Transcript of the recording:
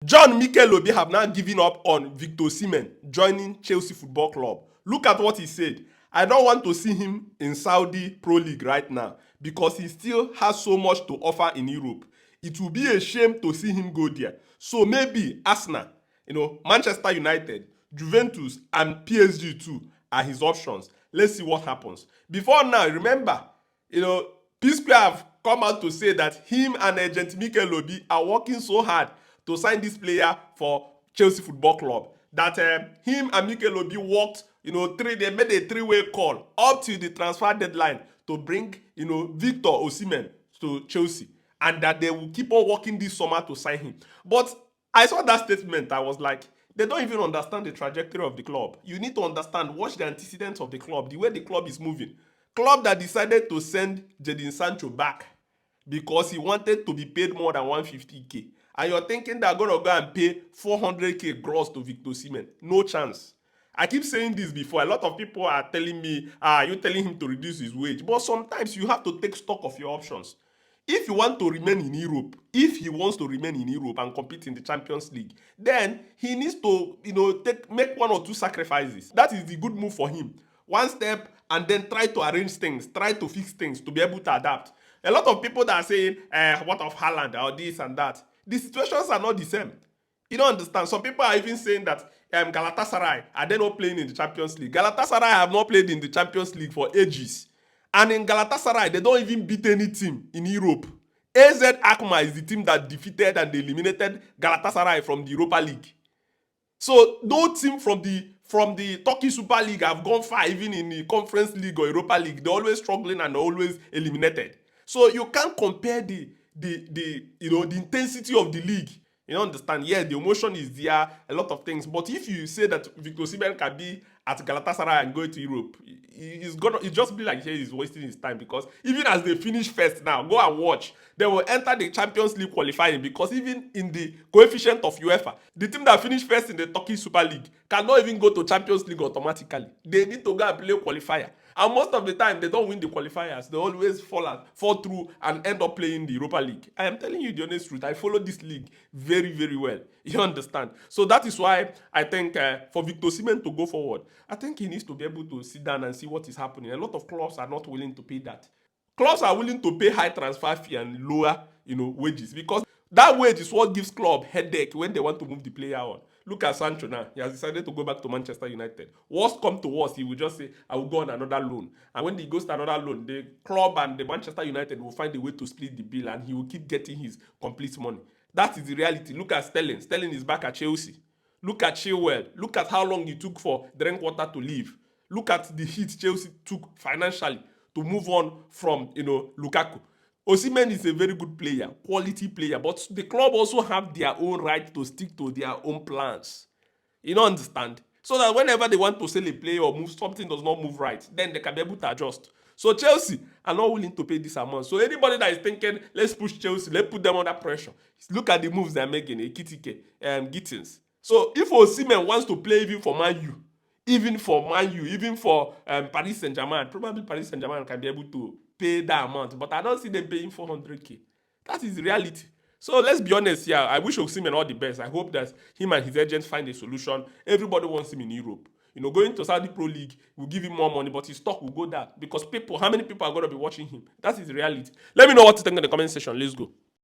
John Mikel Obi have now given up on Victor Osimhen joining Chelsea Football Club. Look at what he said. I don't want to see him in Saudi Pro League right now because he still has so much to offer in Europe. It will be a shame to see him go there. So maybe Arsenal, Manchester United, Juventus, and PSG too are his options. Let's see what happens. Before now, remember, Peace Player have come out to say that him and agent Mikel Obi are working so hard to sign this player for Chelsea Football Club. That him and Mikel Obi worked, they made a three-way call up to the transfer deadline to bring, Victor Osimhen to Chelsea. And that they will keep on working this summer to sign him. But I saw that statement, I was like, they don't even understand the trajectory of the club. You need to understand, watch the antecedents of the club, the way the club is moving. Club that decided to send Jadon Sancho back because he wanted to be paid more than 150k. And you're thinking they're going to go and pay 400k gross to Victor Osimhen. No chance. I keep saying this before. A lot of people are telling me, you're telling him to reduce his wage. But sometimes you have to take stock of your options. If you want to remain in Europe, if he wants to remain in Europe and compete in the Champions League, then he needs to, make one or two sacrifices. That is the good move for him. One step and then try to arrange things, try to fix things to be able to adapt. A lot of people that are saying, what of Haaland or this and that, the situations are not the same. You don't understand. Some people are even saying that Galatasaray are they not playing in the Champions League. Galatasaray have not played in the Champions League for ages. And in Galatasaray, they don't even beat any team in Europe. AZ Alkmaar is the team that defeated and eliminated Galatasaray from the Europa League. So no team from the Turkey Super League have gone far, even in the Conference League or Europa League. They're always struggling and always eliminated. So you can't compare the intensity of the league. You don't understand? Yeah, the emotion is there, a lot of things. But if you say that Victor Osimhen can be at Galatasaray and go to Europe, it just be like he's wasting his time, because even as they finish first now, go and watch, they will enter the Champions League qualifying, because even in the coefficient of UEFA, the team that finished first in the Turkey Super League cannot even go to Champions League automatically. They need to go and play qualifier. And most of the time, they don't win the qualifiers. They always fall through and end up playing the Europa League. I am telling you the honest truth. I follow this league very, very well. You understand? So that is why I think for Victor Osimhen to go forward, I think he needs to be able to sit down and see what is happening. A lot of clubs are not willing to pay that. Clubs are willing to pay high transfer fee and lower, wages, because that wage is what gives club headache when they want to move the player on. Look at Sancho now. He has decided to go back to Manchester United. Worst come to worst, he will just say, I will go on another loan. And when he goes to another loan, the club and the Manchester United will find a way to split the bill, and he will keep getting his complete money. That is the reality. Look at Sterling. Sterling is back at Chelsea. Look at Chilwell. Look at how long it took for Drinkwater to leave. Look at the hit Chelsea took financially to move on from, Lukaku. Osimhen is a very good player, quality player, but the club also have their own right to stick to their own plans. You don't understand? So that whenever they want to sell a player or move, something does not move right, then they can be able to adjust. So Chelsea are not willing to pay this amount. So anybody that is thinking, let's push Chelsea, let's put them under pressure, look at the moves they're making, Ekitike, Gittins. So if Osimhen wants to play even for Man U, even for Paris Saint-Germain, probably Paris Saint-Germain can be able to pay that amount, but I don't see them paying 400k. That is the reality. So let's be honest here. I wish Osimhen all the best. I hope that him and his agents find a solution. Everybody wants him in Europe. Going to Saudi Pro League will give him more money, but his stock will go down, because how many people are going to be watching him? That is the reality. Let me know what you think in the comment section. Let's go.